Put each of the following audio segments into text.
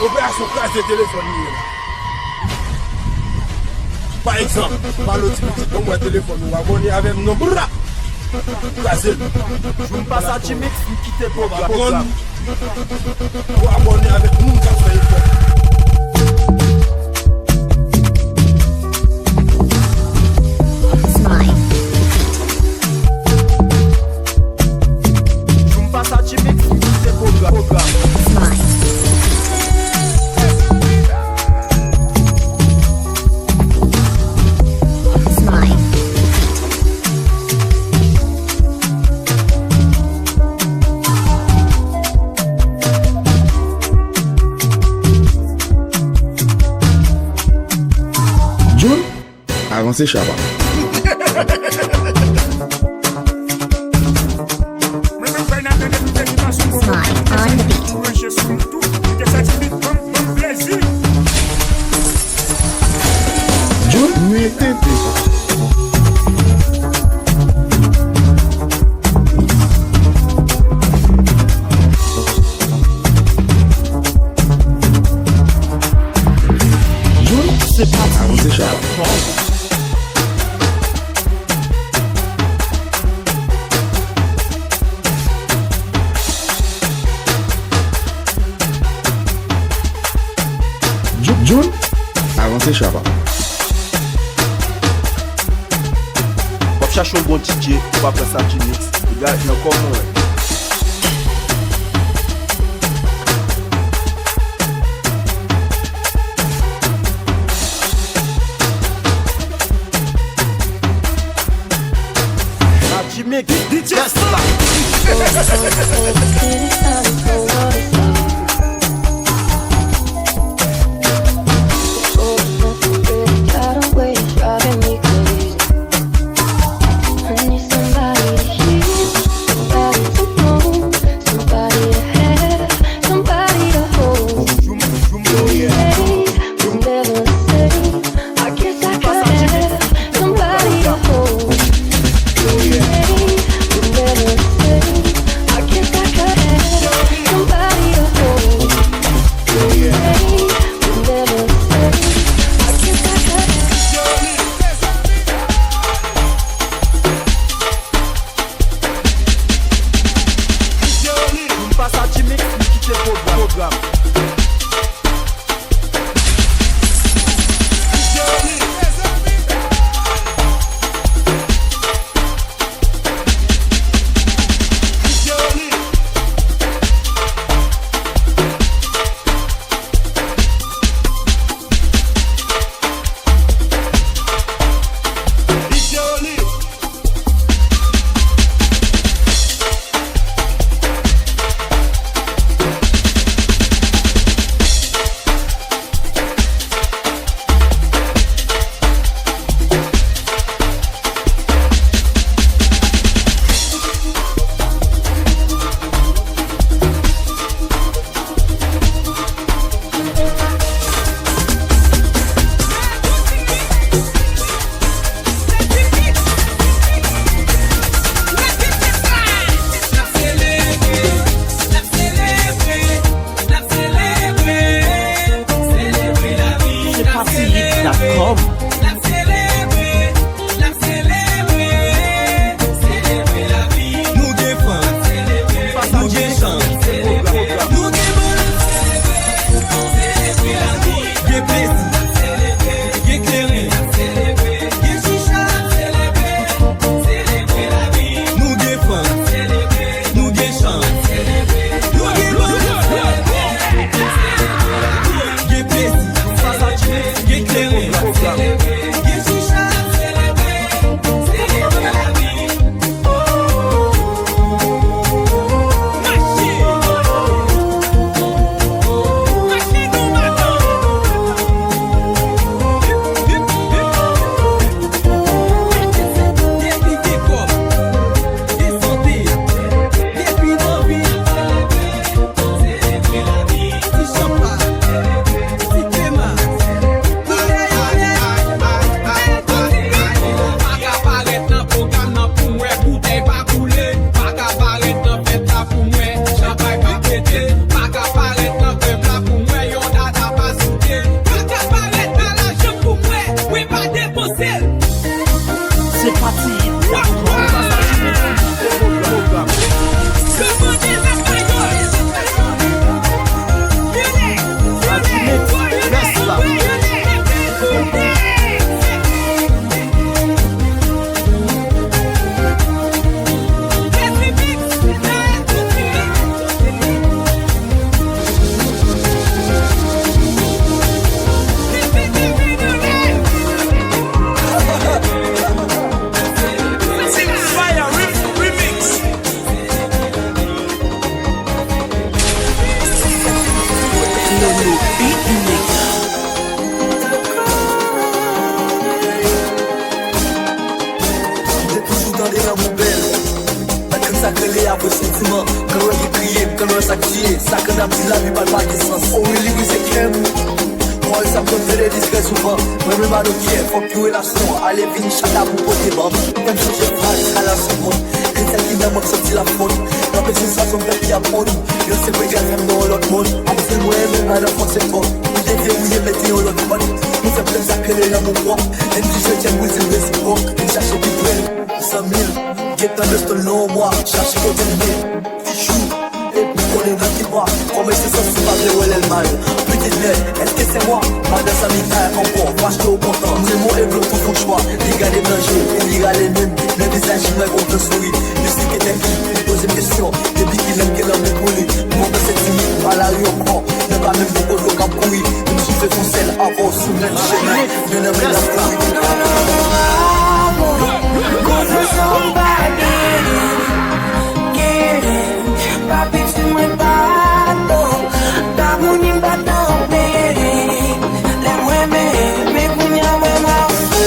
Opération crash de téléphone. Par exemple, par l'autre on voit téléphone, on va abonner avec nos bras. Je me passe à Jimix, vous quittez pour programme. Pour abonner avec nous, ça fait je me passe à Jimix, vous quittez pour programme. Avancez Chaba. Mete. C'est pas Avancez Chaba. June, avancez Chaba. On cherche un bon DJ, on va faire ça Jimix. Le gars, il y a encore moins. Jimix, DJ SADJI. Si la vie parle pas d'essence, oh oui, lui c'est qu'aime. Moi, ça me donne des discrets souvent. Moi, même à l'autre, faut que relation. Allez, vini, chata pour poter bam. Même si j'ai pas à la seconde. Et celle qui n'a pas sorti la faute. La personne, ça, son père qui a pris. Je sais pas, il y a même dans l'autre monde. Après, moi, même à la France, c'est fort. Vous avez vu, vous mettez en l'autre monde. Nous fait plein ça que les gens m'ont croit. Et puis, je tiens, vous êtes réciproque. Et cherchez plus près. 100 000. Get un de ce long, moi. Cherchez côté de nez. Fichou. Et puis, on est dans qui moi. Comme c'est ça, c'est pas vrai, où elle est le mal. Petite mère, est-ce que c'est moi? Madame Samita, encore, moi je suis au content. C'est moi et bleu pour ton choix. Les gars, les manger, les gars, les mêmes. Les visages, ils m'ont contre souris. Je sais que t'es qui, pose une question. Depuis qu'il aime qu'elle a mes poulets. Mon père, c'est timide, pas la rue encore. Même pas même beaucoup de camp pourri. Même si fait ton sel, avant, sous même chérie. Je n'aime pas la folie. Papi, tu me bato, ta mouni bato, baby. Le mueve, me cuña, me mafu.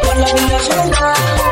Con la vida sola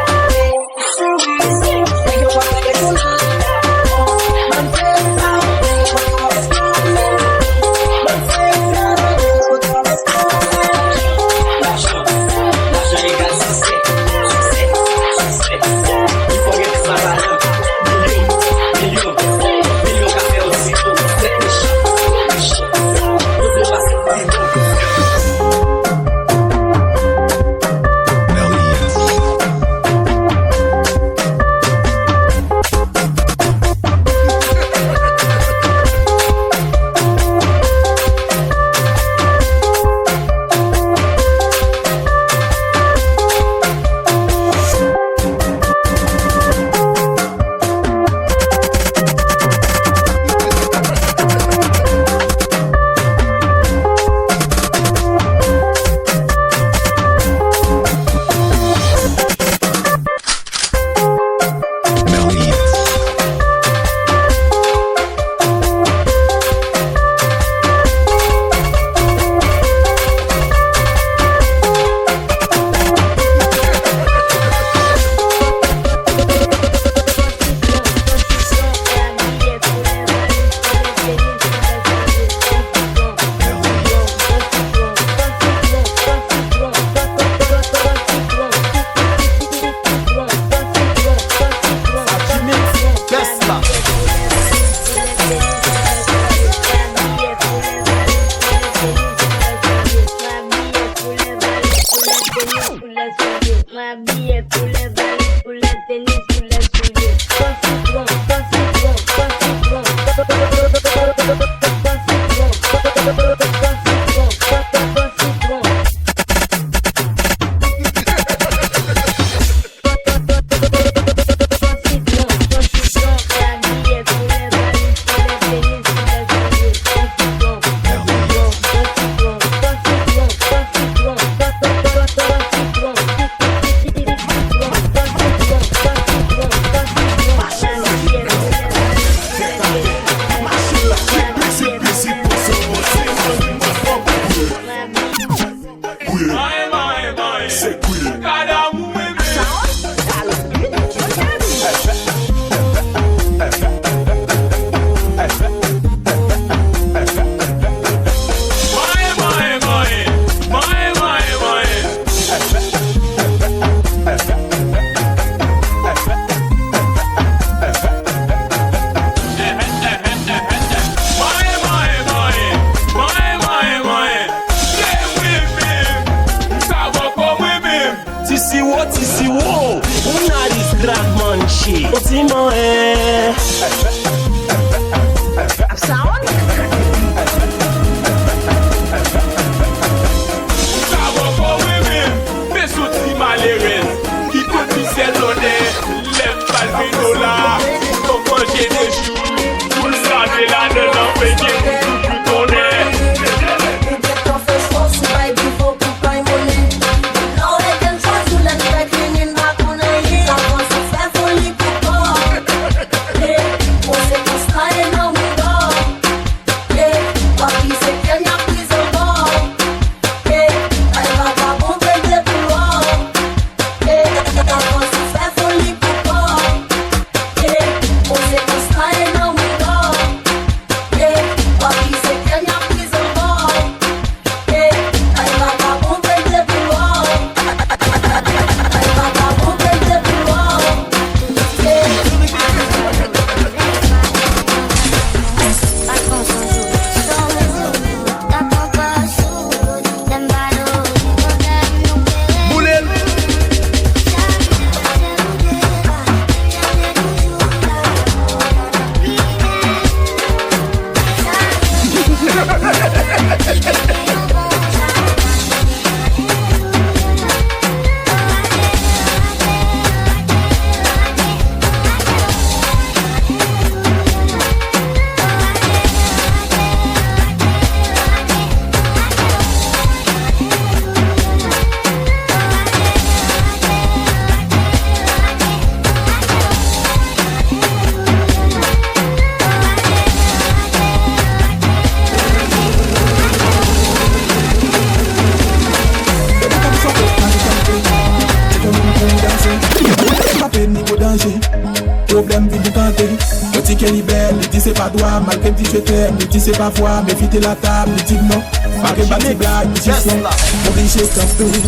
Problème vite tenter. Le ticket libère, le dit c'est pas droit. Malgré le dit je t'aime, le dit c'est pas foi. Mais vite la table, le dit non. Malgré bâti blague, le dit son. Obligé de camper.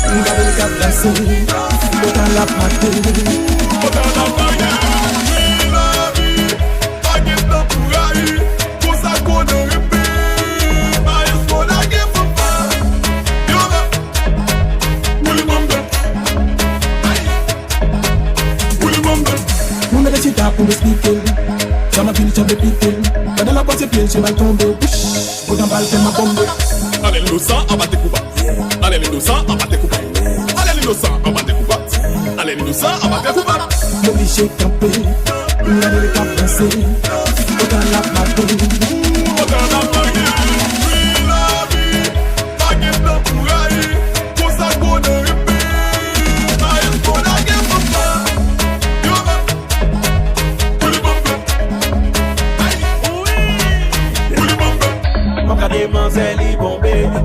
On va le cap danser. Le temps la mater. Pour m'expliquer, ça m'a fini, j'avais piqué. Dans la boîte, j'ai mal tombé. Pour dans balle, t'es ma bombe. Allez, l'innocent, on va te couper. Allez, l'innocent, on va te couper. Allez, l'innocent, on va te couper. Allez, l'innocent, on va te couper. M'obligé de camper, on a le cap danser. Dans la bateau.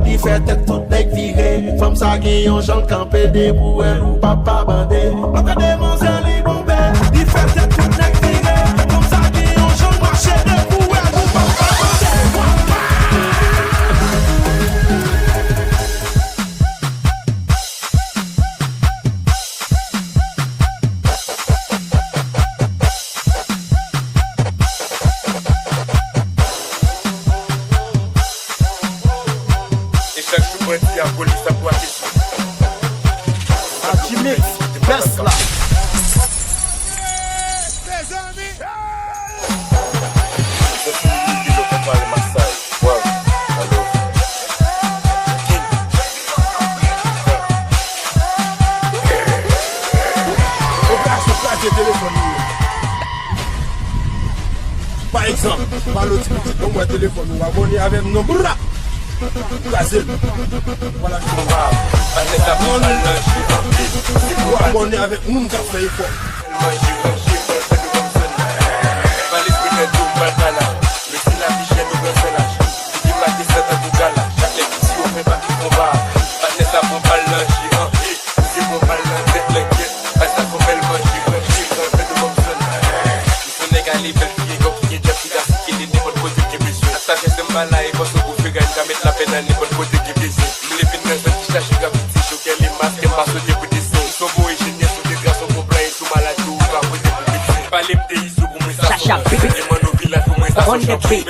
Il fait tête toute nèg virée. Femme ça qui yon chante campé des bouelles ou papa bandé. On a des manselles bombées. Il fait tête toute nèg virée. Femme ça qui yon chante marcher des bouelles ou papa SADJI mix, best là. Par exemple, par l'autre petit, donc mon téléphone, on va abonner avec nos bras. Voilà, je vais abonner avec nous, café et quoi. On the beat.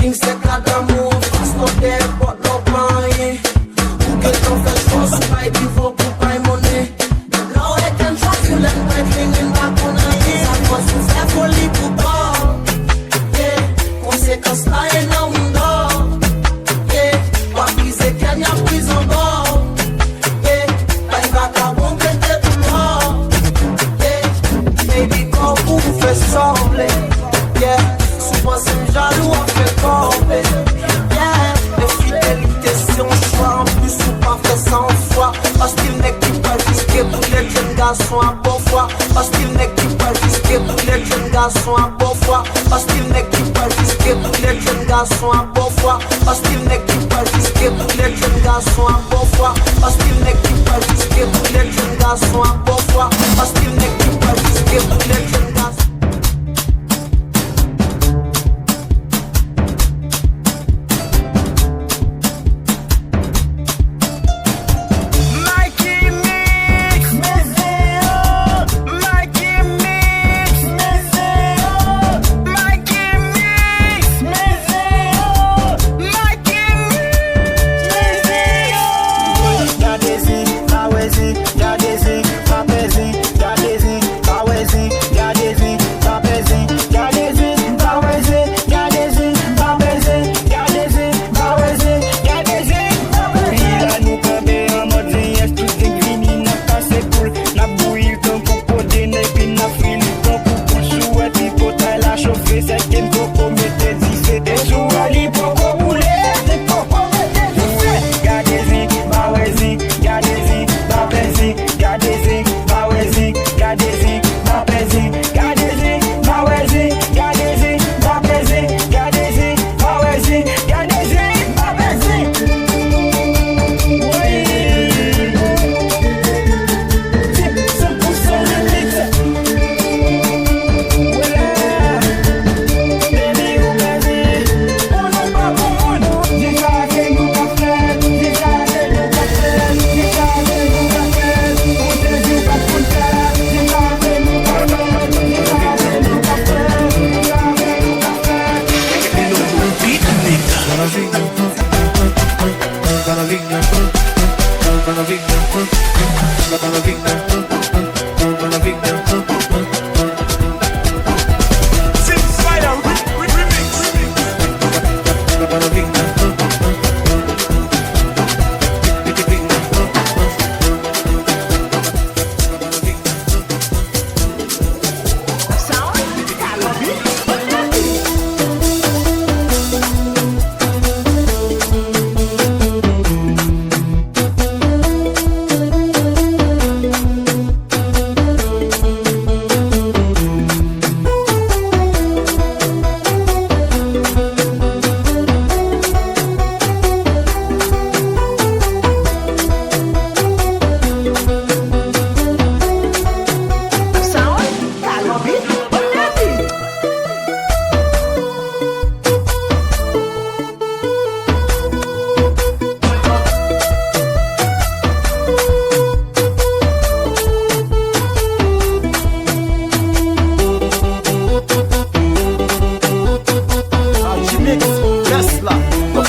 Mix,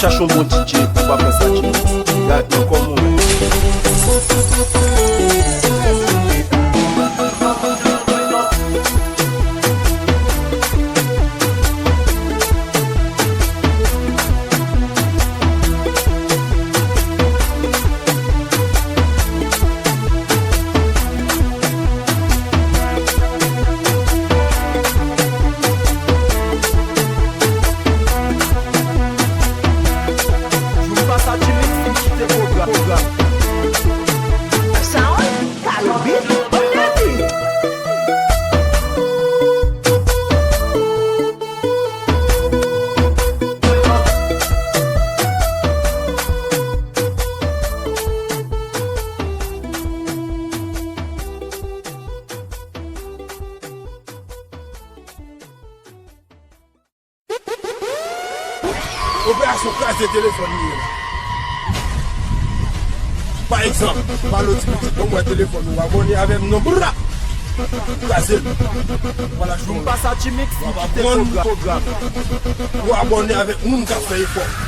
cherche un bon DJ pour pas faire SADJI. Regarde comme moi. Opération casse de téléphone. Par exemple, par l'autre petit comme mon téléphone, on va abonner avec mon nombre. Voilà, je vous passe à Timix, on va prendre le programme. Ou abonner avec mon café.